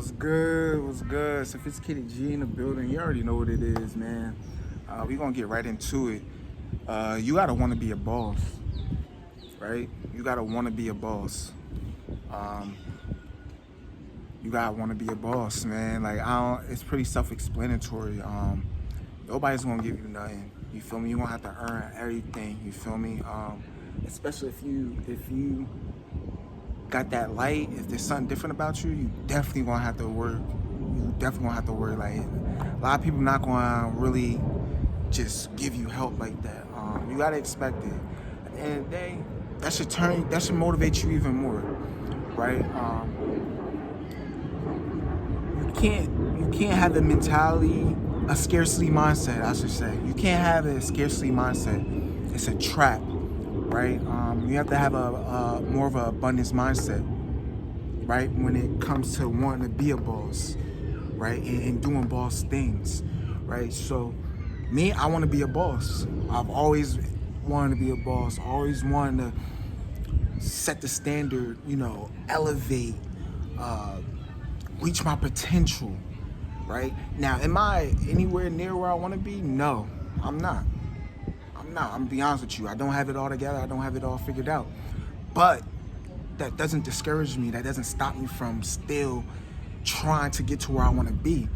What's good? What's good? Sophisticated G in the building. You already know what it is, man. We gonna get right into it. You gotta want to be a boss, right? You gotta want to be a boss. Um, you gotta want to be a boss, man. Like I don't. It's pretty self-explanatory. Nobody's gonna give you nothing. You feel me? You are gonna have to earn everything. You feel me? Especially if you got that light, if there's something different about you, you definitely gonna have to work. You definitely gonna have to work. Like a lot of people not gonna really just give you help like that. You gotta expect it. At the end of the day, that should motivate you even more, right? You can't have the mentality, a scarcity mindset, I should say. You can't have a scarcity mindset. It's a trap, right? You have to have a more of an abundance mindset, right? When it comes to wanting to be a boss, right? And doing boss things, right? So me, I want to be a boss. I've always wanted to be a boss. Always wanted to set the standard, elevate, uh, reach my potential, right? Now, am I anywhere near where I want to be? No, I'm not. I'm gonna be honest with you. I don't have it all together. I don't have it all figured out. But that doesn't discourage me. That doesn't stop me from still trying to get to where I want to be,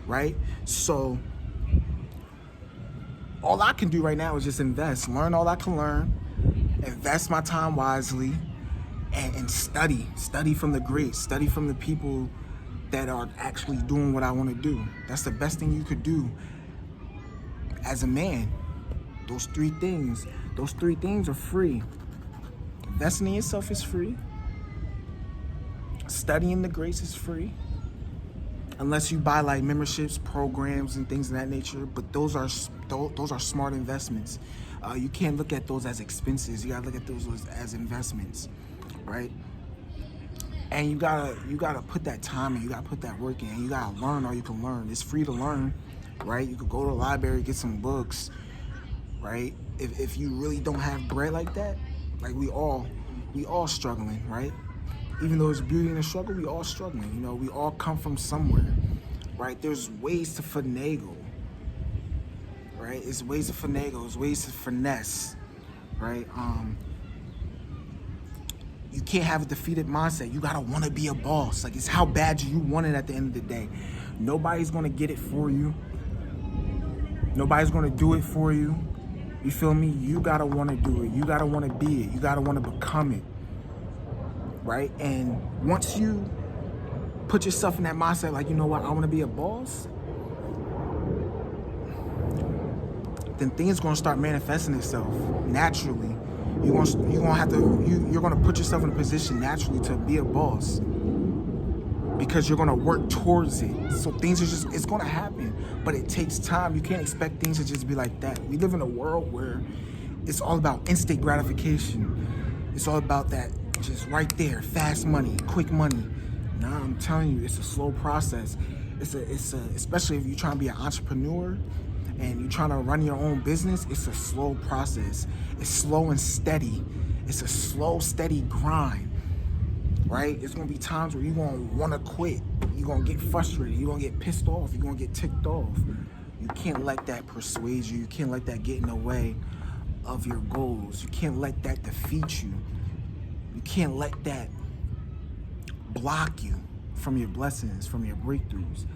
right? So all I can do right now is just invest, learn all I can learn, invest my time wisely, and study from the greats, study from the people that are actually doing what I want to do. That's the best thing you could do as a man. Those three things are free. Investing in yourself is free. Studying the greats is free. Unless you buy like memberships, programs, and things of that nature. But those are smart investments. You can't look at those as expenses. You gotta look at those as investments, right? And you gotta put that time in. You gotta put that work in. You gotta learn all you can learn. It's free to learn, right? You could go to the library, get some books, right? If you really don't have bread like that, like we all struggling, right? Even though there's beauty in the struggle, we all struggling. We all come from somewhere, right? There's ways to finagle, right? It's ways to finagle, it's ways to finesse, right? You can't have a defeated mindset. You gotta wanna be a boss. Like, it's how bad you want it at the end of the day. Nobody's gonna get it for you. Nobody's gonna do it for you. You feel me? You gotta wanna do it. You gotta wanna be it. You gotta wanna become it. Right? And once you put yourself in that mindset, like, you know what, I want to be a boss, then things gonna start manifesting itself naturally. You're gonna put yourself in a position naturally to be a boss because you're gonna work towards it. So it's gonna happen, but it takes time. You can't expect things to just be like that. We live in a world where it's all about instant gratification. It's all about that. Just right there, fast money, quick money. Nah, I'm telling you, it's a slow process. It's especially if you're trying to be an entrepreneur and you're trying to run your own business, it's a slow process. It's slow and steady. It's a slow, steady grind, right? It's gonna be times where you're gonna wanna quit. You're gonna get frustrated. You're gonna get pissed off. You're gonna get ticked off. You can't let that persuade you. You can't let that get in the way of your goals. You can't let that defeat you. You can't let that block you from your blessings, from your breakthroughs.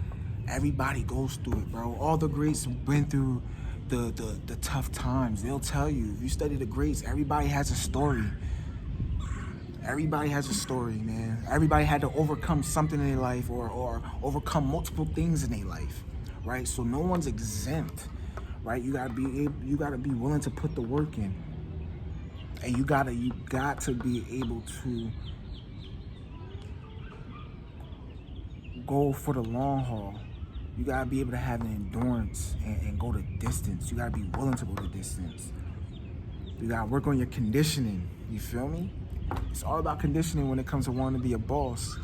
Everybody goes through it, bro. All the greats went through the tough times. They'll tell you, if you study the greats, everybody has a story. Everybody has a story, man. Everybody had to overcome something in their life or overcome multiple things in their life, right? So no one's exempt, right? You gotta be willing to put the work in. And you got to be able to go for the long haul. You gotta be able to have an endurance and go the distance. You gotta be willing to go the distance. You gotta work on your conditioning. You feel me? It's all about conditioning when it comes to wanting to be a boss.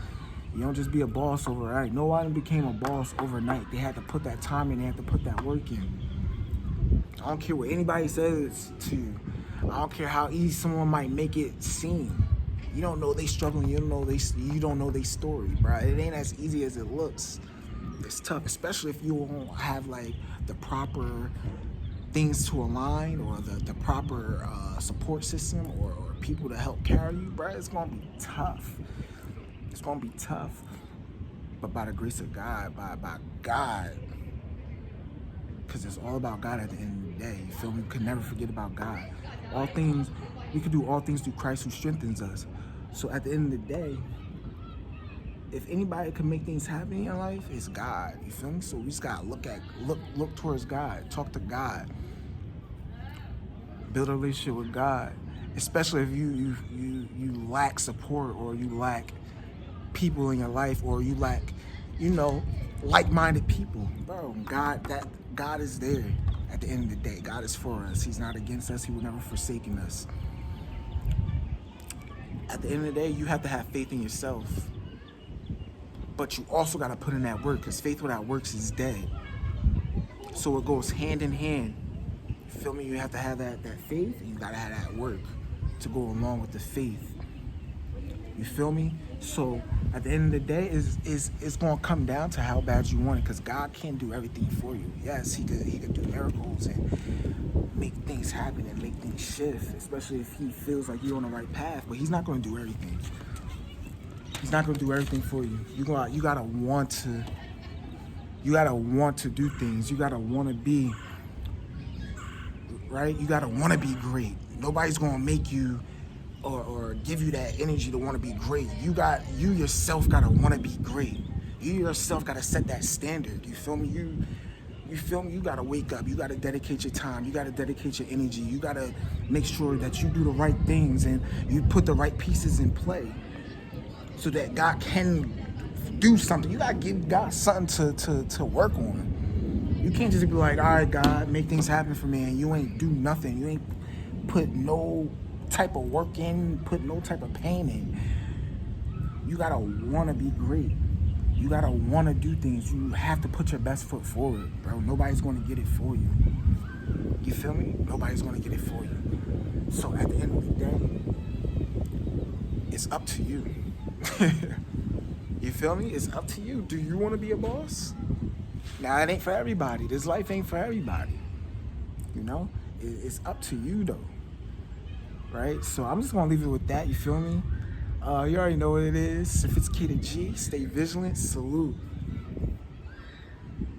You don't just be a boss overnight. Nobody became a boss overnight. They had to put that time in. They had to put that work in. I don't care what anybody says to you. I don't care how easy someone might make it seem. You don't know they struggling. You don't know they story, bro. It ain't as easy as it looks. It's tough, especially if you don't have like the proper things to align, or the proper support system, or people to help carry you, bro. It's gonna be tough. It's gonna be tough. But by the grace of God, by God, because it's all about God at the end of the day. You feel me? We could never forget about God. We could do all things through Christ who strengthens us. So at the end of the day, if anybody can make things happen in your life, it's God. You feel me? So we just gotta look towards God, talk to God, build a relationship with God. Especially if you lack support, or you lack people in your life, or you lack, like-minded people, bro. God is there. At the end of the day, God is for us. He's not against us. He will never forsaken us. At the end of the day, you have to have faith in yourself, but you also got to put in that work, because faith without works is dead. So it goes hand in hand. You feel me? You have to have that faith, and you got to have that work to go along with the faith. You feel me? So at the end of the day, it's going to come down to how bad you want it, because God can't do everything for you. Yes, he could do miracles and make things happen and make things shift, especially if he feels like you're on the right path, but he's not going to do everything. He's not going to do everything for you. You gotta want to do things. You gotta want to be right. You gotta want to be great. Nobody's going to make you or give you that energy to want to be great. You yourself gotta want to be great. You yourself gotta set that standard. You feel me? You feel me? You gotta wake up. You gotta dedicate your time. You gotta dedicate your energy. You gotta make sure that you do the right things and you put the right pieces in play, so that God can do something. You gotta give God something to work on. You can't just be like, all right, God, make things happen for me, and you ain't do nothing. You ain't put no type of work in, put no type of pain in. You gotta want to be great. You gotta want to do things. You have to put your best foot forward, bro. Nobody's gonna get it for you. You feel me? Nobody's gonna get it for you. So at the end of the day, it's up to you. You feel me? It's up to you. Do you want to be a boss? Now, it ain't for everybody. This life ain't for everybody. It's up to you though. Right? So I'm just gonna leave it with that. You feel me? You already know what it is. If it's K to G, stay vigilant. Salute.